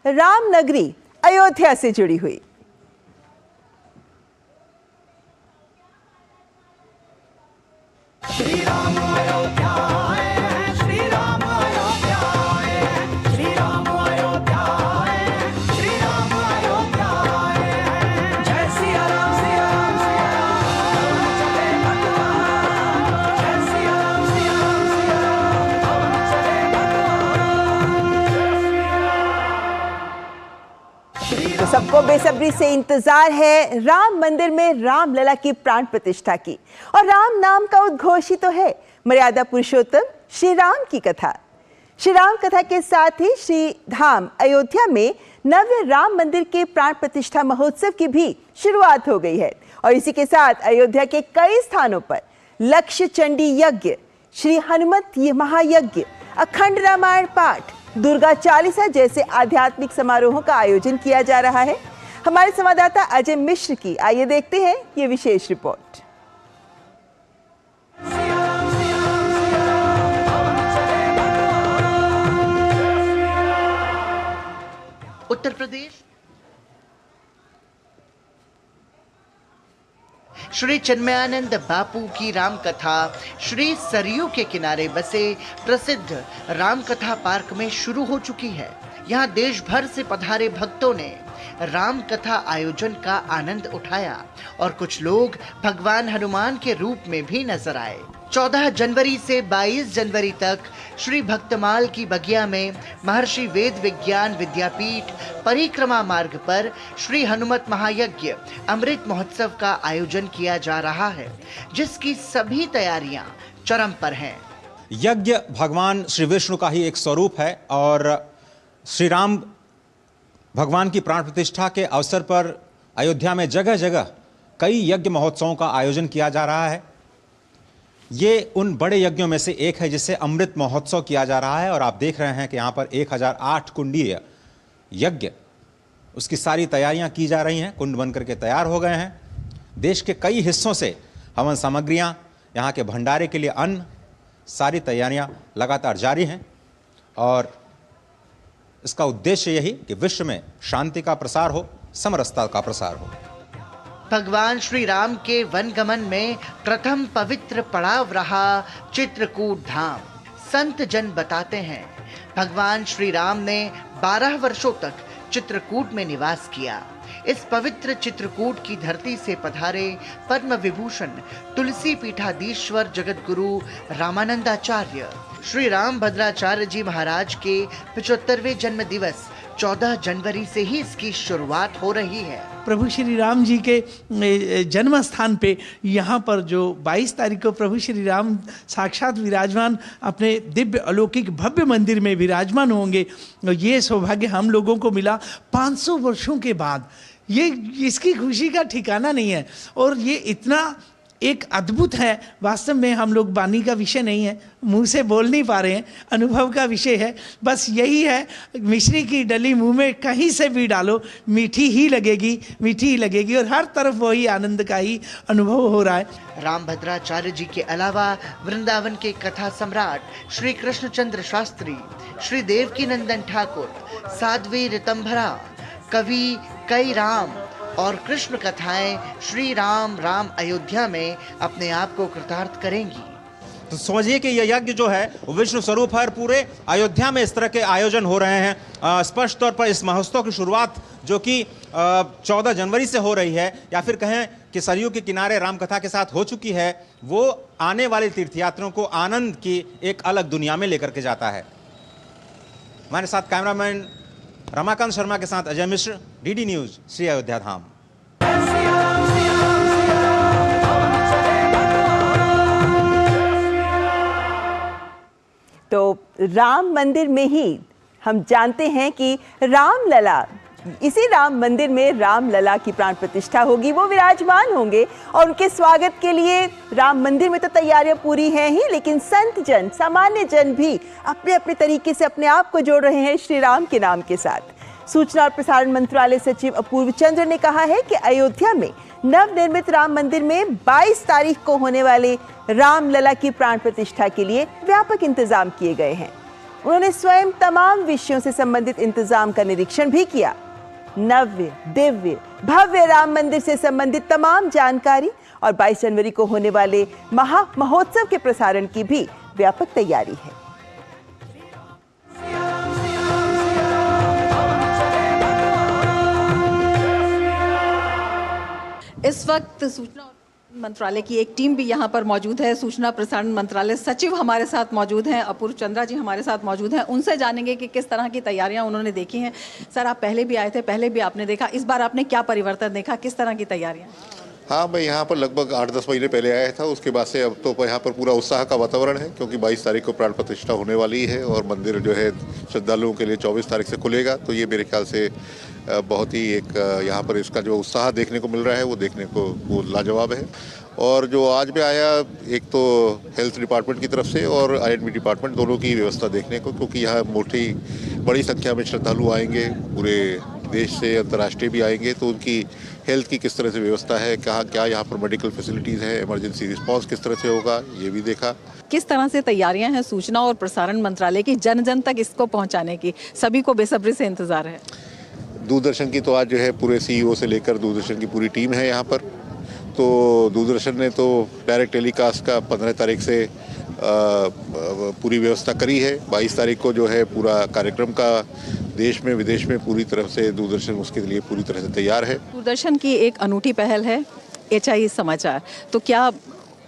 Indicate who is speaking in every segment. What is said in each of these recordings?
Speaker 1: राम नगरी अयोध्या से जुड़ी हुई।
Speaker 2: श्री राम अयोध्या आए हैं, श्री राम अयोध्या आए हैं, श्री राम अयोध्या आए हैं, श्री राम अयोध्या आए हैं। जय सिया राम सिया राम सिया राम, चले भगवान। जय सिया राम सिया राम सिया राम, चले भगवान।
Speaker 1: तो सबको बेसब्री से इंतजार है राम मंदिर में रामलला की प्राण प्रतिष्ठा की, और राम नाम का उद्घोष ही तो है मर्यादा पुरुषोत्तम श्री राम की कथा। श्री राम कथा के साथ ही श्री धाम अयोध्या में नव्य राम मंदिर के प्राण प्रतिष्ठा महोत्सव की भी शुरुआत हो गई है, और इसी के साथ अयोध्या के कई स्थानों पर लक्ष्य चंडी यज्ञ, श्री हनुमत महायज्ञ, अखंड रामायण पाठ, दुर्गा चालीसा जैसे आध्यात्मिक समारोहों का आयोजन किया जा रहा है। हमारे संवाददाता अजय मिश्र की आइए देखते हैं ये विशेष रिपोर्ट।
Speaker 3: उत्तर प्रदेश श्री चिन्मयानंद बापू की राम कथा श्री सरयू के किनारे बसे प्रसिद्ध राम कथा पार्क में शुरू हो चुकी है। यहाँ देश भर से पधारे भक्तों ने राम कथा आयोजन का आनंद उठाया और कुछ लोग भगवान हनुमान के रूप में भी नजर आए। 14 जनवरी से 22 जनवरी तक श्री भक्तमाल की बगिया में महर्षि वेद विज्ञान विद्यापीठ परिक्रमा मार्ग पर श्री हनुमत महायज्ञ अमृत महोत्सव का आयोजन किया जा रहा है, जिसकी सभी तैयारियां चरम पर हैं।
Speaker 4: यज्ञ भगवान श्री विष्णु का ही एक स्वरूप है और श्री राम भगवान की प्राण प्रतिष्ठा के अवसर पर अयोध्या में जगह जगह कई यज्ञ महोत्सवों का आयोजन किया जा रहा है। ये उन बड़े यज्ञों में से एक है जिसे अमृत महोत्सव किया जा रहा है, और आप देख रहे हैं कि यहाँ पर 1008 कुंडीय यज्ञ, उसकी सारी तैयारियां की जा रही हैं, कुंड बनकर के तैयार हो गए हैं। देश के कई हिस्सों से हवन सामग्रियां, यहाँ के भंडारे के लिए अन्न, सारी तैयारियां लगातार जारी हैं, और इसका उद्देश्य यही कि विश्व में शांति का प्रसार हो, समरसता का प्रसार हो।
Speaker 3: भगवान श्री राम के वनगमन में प्रथम पवित्र पड़ाव रहा चित्रकूट धाम। संत जन बताते हैं, भगवान श्री राम ने 12 वर्षों तक चित्रकूट में निवास किया। इस पवित्र चित्रकूट की धरती से पधारे पद्म विभूषण तुलसी पीठाधीश्वर जगत गुरु रामानंदाचार्य श्री राम भद्राचार्य जी महाराज के 75वें जन्म दिवस 14 जनवरी से ही इसकी शुरुआत हो रही है।
Speaker 5: प्रभु श्री राम जी के जन्म स्थान पे यहाँ पर जो 22 तारीख को प्रभु श्री राम साक्षात विराजमान अपने दिव्य अलौकिक भव्य मंदिर में विराजमान होंगे, ये सौभाग्य हम लोगों को मिला 500 वर्षों के बाद। ये इसकी खुशी का ठिकाना नहीं है, और ये इतना एक अद्भुत है। वास्तव में हम लोग वाणी का विषय नहीं है, मुंह से बोल नहीं पा रहे हैं, अनुभव का विषय है। बस यही है, मिश्री की डली मुंह में कहीं से भी डालो मीठी ही लगेगी, मीठी ही लगेगी, और हर तरफ वही आनंद का ही अनुभव हो रहा है।
Speaker 3: राम भद्राचार्य जी के अलावा वृंदावन के कथा सम्राट श्री कृष्णचंद्र शास्त्री, श्री देवकी नंदन ठाकुर, साध्वी ऋतंभरा, कवि कई राम और कृष्ण कथाएं श्री राम राम अयोध्या में अपने आप को कृतार्थ करेंगी।
Speaker 4: तो समझिए कि यह यज्ञ जो है वो विष्णु स्वरूप है, और पूरे अयोध्या में इस तरह के आयोजन हो रहे हैं। स्पष्ट तौर पर इस महोत्सव की शुरुआत जो कि 14 जनवरी से हो रही है, या फिर कहें कि सरयू के किनारे रामकथा के साथ हो चुकी है, वो आने वाले तीर्थयात्रियों को आनंद की एक अलग दुनिया में लेकर के जाता है। हमारे साथ कैमरामैन रमाकांत शर्मा के साथ अजय मिश्र, डीडी न्यूज, श्री अयोध्या धाम।
Speaker 1: तो राम मंदिर में ही हम जानते हैं कि रामलला, इसी राम मंदिर में रामलला की प्राण प्रतिष्ठा होगी, वो विराजमान होंगे, और उनके स्वागत के लिए राम मंदिर में तो तैयारियां पूरी हैं ही, लेकिन संत जन, सामान्य जन भी अपने अपने तरीके से अपने आप को जोड़ रहे हैं श्री राम के नाम के साथ। सूचना और प्रसारण मंत्रालय सचिव अपूर्व चंद्र ने कहा है कि अयोध्या में नवनिर्मित राम मंदिर में 22 तारीख को होने वाले रामलला की प्राण प्रतिष्ठा के लिए व्यापक इंतजाम किए गए हैं। उन्होंने स्वयं तमाम विषयों से संबंधित इंतजाम का निरीक्षण भी किया। नव्य, दिव्य, भव्य राम मंदिर से संबंधित तमाम जानकारी और 22 जनवरी को होने वाले महा महोत्सव के प्रसारण की भी व्यापक तैयारी है।
Speaker 6: इस वक्त सूचना मंत्रालय की एक टीम भी यहाँ पर मौजूद है। सूचना प्रसारण मंत्रालय सचिव हमारे साथ मौजूद हैं, अपूर्व चंद्रा जी हमारे साथ मौजूद हैं। उनसे जानेंगे कि किस तरह की तैयारियां उन्होंने देखी हैं। सर, आप पहले भी आए थे, पहले भी आपने देखा, इस बार आपने क्या परिवर्तन देखा, किस तरह की तैयारियां?
Speaker 7: हाँ, मैं यहाँ पर लगभग 8-10 महीने पहले आया था। उसके बाद से अब तो यहाँ पर पूरा उत्साह का वातावरण है, क्योंकि 22 तारीख को प्राण प्रतिष्ठा होने वाली है और मंदिर जो है श्रद्धालुओं के लिए 24 तारीख से खुलेगा। तो ये मेरे ख्याल से बहुत ही एक यहाँ पर इसका जो उत्साह देखने को मिल रहा है वो देखने को वो लाजवाब है। और जो आज मैं आया, एक तो हेल्थ डिपार्टमेंट की तरफ से और INB डिपार्टमेंट दोनों की व्यवस्था देखने को, क्योंकि यहाँ बड़ी संख्या में श्रद्धालु आएंगे, पूरे देश से अंतर्राष्ट्रीय भी आएंगे। तो उनकी हेल्थ की किस तरह से व्यवस्था है, कहाँ क्या यहाँ पर मेडिकल फैसिलिटीज़ है, इमरजेंसी रिस्पांस किस तरह से होगा, ये भी देखा।
Speaker 6: किस तरह से तैयारियां हैं सूचना और प्रसारण मंत्रालय की जन जन तक इसको पहुंचाने की? सभी को बेसब्री से इंतजार है।
Speaker 7: दूरदर्शन की तो आज जो है पूरे CEO से लेकर दूरदर्शन की पूरी टीम है यहाँ पर। तो दूरदर्शन ने तो डायरेक्ट टेलीकास्ट का 15 तारीख से पूरी व्यवस्था करी है। 22 तारीख को जो है पूरा कार्यक्रम का देश में विदेश में पूरी तरह से दूरदर्शन उसके लिए पूरी तरह से तैयार है।
Speaker 6: दूरदर्शन की एक अनूठी पहल है HI समाचार, तो क्या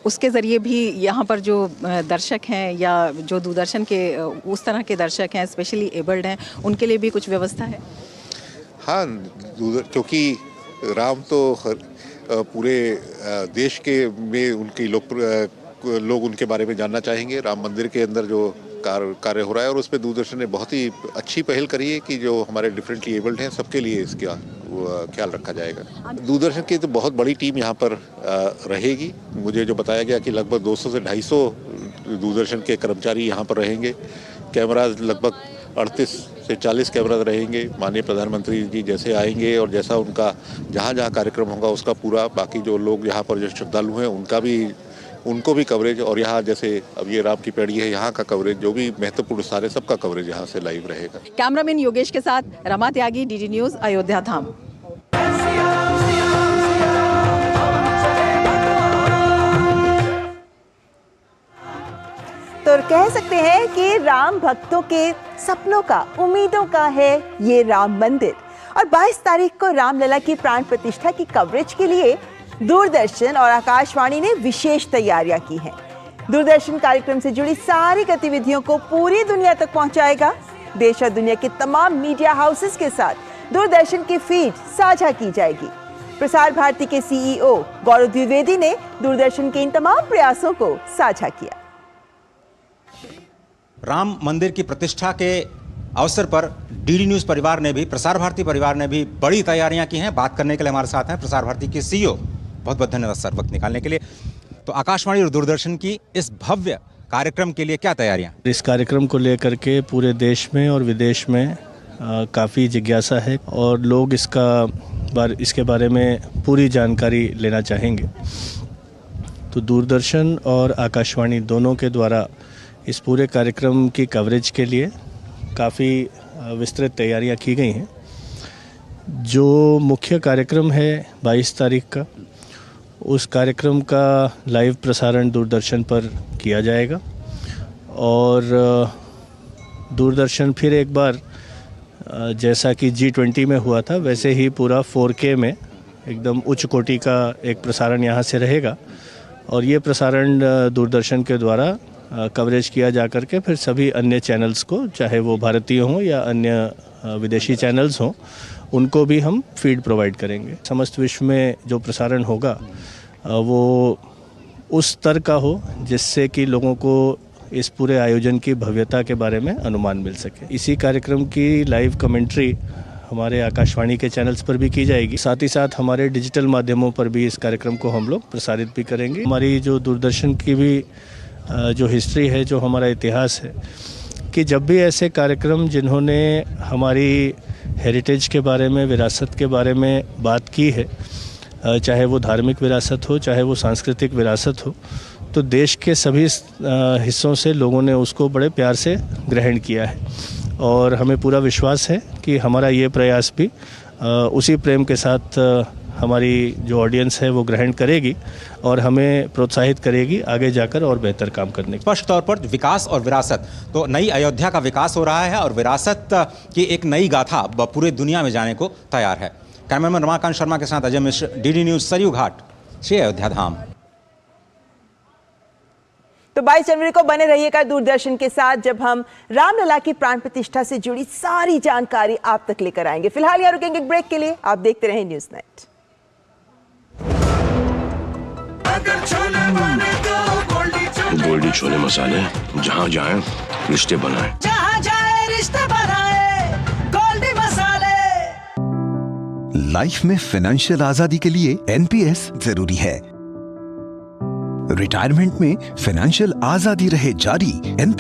Speaker 6: उसके ज़रिए भी यहाँ पर जो दर्शक हैं या जो दूरदर्शन के उस तरह के दर्शक हैं, स्पेशली एबल्ड हैं, उनके लिए भी कुछ व्यवस्था है?
Speaker 7: हाँ, क्योंकि राम तो पूरे देश के में उनकी लोग उनके बारे में जानना चाहेंगे। राम मंदिर के अंदर जो कार्य हो रहा है, और उस पर दूरदर्शन ने बहुत ही अच्छी पहल करी है कि जो हमारे डिफरेंटली एबल्ड हैं सबके लिए इसका ख्याल रखा जाएगा। दूरदर्शन की तो बहुत बड़ी टीम यहाँ पर रहेगी। मुझे जो बताया गया कि लगभग 200 से 250 दूरदर्शन के कर्मचारी यहाँ पर रहेंगे। कैमरा लगभग 38 से 40 कैमरा रहेंगे। माननीय प्रधानमंत्री जी जैसे आएंगे और जैसा उनका जहाँ कार्यक्रम होगा उसका पूरा, बाकी जो लोग यहाँ पर जो श्रद्धालु हैं उनको भी कवरेज, और यहाँ जैसे अब ये राम की पैड़ी है, यहाँ का कवरेज, जो भी महत्वपूर्ण स्थान है सबका कवरेज यहाँ से लाइव रहेगा।
Speaker 6: कैमरामैन योगेश के साथ रमा त्यागी, DD न्यूज़, अयोध्या धाम।
Speaker 1: तो कह सकते हैं कि राम भक्तों के सपनों का, उम्मीदों का है ये राम मंदिर। और 22 तारीख को रामलला की प्राण प्रतिष्ठा की कवरेज के लिए दूरदर्शन और आकाशवाणी ने विशेष तैयारियां की हैं। दूरदर्शन कार्यक्रम से जुड़ी सारी गतिविधियों को पूरी दुनिया तक पहुंचाएगा। देश और दुनिया के तमाम मीडिया हाउसेस के साथ दूरदर्शन की फीड साझा की जाएगी। प्रसार भारती के CEO गौरव द्विवेदी ने दूरदर्शन के इन तमाम प्रयासों को साझा किया।
Speaker 4: राम मंदिर की प्रतिष्ठा के अवसर पर DD न्यूज़ परिवार ने भी, प्रसार भारती परिवार ने भी बड़ी तैयारियां की हैं। बात करने के लिए हमारे साथ हैं प्रसार भारती के CEO। बहुत बहुत धन्यवाद सर वक्त निकालने के लिए। तो आकाशवाणी और दूरदर्शन की इस भव्य कार्यक्रम के लिए क्या तैयारियां?
Speaker 8: इस कार्यक्रम को लेकर के पूरे देश में और विदेश में काफ़ी जिज्ञासा है और लोग इसके बारे में पूरी जानकारी लेना चाहेंगे। तो दूरदर्शन और आकाशवाणी दोनों के द्वारा इस पूरे कार्यक्रम की कवरेज के लिए काफ़ी विस्तृत तैयारियां की गई हैं। जो मुख्य कार्यक्रम है 22 तारीख का, उस कार्यक्रम का लाइव प्रसारण दूरदर्शन पर किया जाएगा और दूरदर्शन फिर एक बार जैसा कि G20 में हुआ था वैसे ही पूरा 4K में एकदम उच्च कोटि का एक प्रसारण यहाँ से रहेगा और ये प्रसारण दूरदर्शन के द्वारा कवरेज किया जा कर के फिर सभी अन्य चैनल्स को, चाहे वो भारतीय हों या अन्य विदेशी चैनल्स हों, उनको भी हम फीड प्रोवाइड करेंगे। समस्त विश्व में जो प्रसारण होगा वो उस स्तर का हो जिससे कि लोगों को इस पूरे आयोजन की भव्यता के बारे में अनुमान मिल सके। इसी कार्यक्रम की लाइव कमेंट्री हमारे आकाशवाणी के चैनल्स पर भी की जाएगी। साथ ही साथ हमारे डिजिटल माध्यमों पर भी इस कार्यक्रम को हम लोग प्रसारित भी करेंगे। हमारी जो दूरदर्शन की भी जो हिस्ट्री है, जो हमारा इतिहास है, कि जब भी ऐसे कार्यक्रम जिन्होंने हमारी हेरिटेज के बारे में, विरासत के बारे में बात की है, चाहे वो धार्मिक विरासत हो, चाहे वो सांस्कृतिक विरासत हो, तो देश के सभी हिस्सों से लोगों ने उसको बड़े प्यार से ग्रहण किया है और हमें पूरा विश्वास है कि हमारा ये प्रयास भी उसी प्रेम के साथ हमारी जो ऑडियंस है वो ग्रहण करेगी और हमें प्रोत्साहित करेगी आगे जाकर और बेहतर काम करने की।
Speaker 4: स्पष्ट तौर पर विकास और विरासत, तो नई अयोध्या का विकास हो रहा है और विरासत की एक नई गाथा पूरे दुनिया में जाने को तैयार है। कैमरामैन रमाकांत शर्मा के साथ अजय मिश्र, डीडी न्यूज, सरयू घाट, श्री अयोध्या धाम।
Speaker 1: तो 22 जनवरी को बने रहिएगा दूरदर्शन के साथ, जब हम रामलला की प्राण प्रतिष्ठा से जुड़ी सारी जानकारी आप तक लेकर आएंगे। फिलहाल यहाँ रुकेंगे एक ब्रेक के लिए, आप देखते रहें न्यूज़ नेट।
Speaker 9: गोल्डी छोले मसाले, जहाँ जाए रिश्ते बनाए,
Speaker 2: जहाँ जाए रिश्ते बनाए, गोल्डी मसाले।
Speaker 10: लाइफ में फाइनेंशियल आजादी के लिए एनपीएस जरूरी है। रिटायरमेंट में फाइनेंशियल आजादी रहे जारी।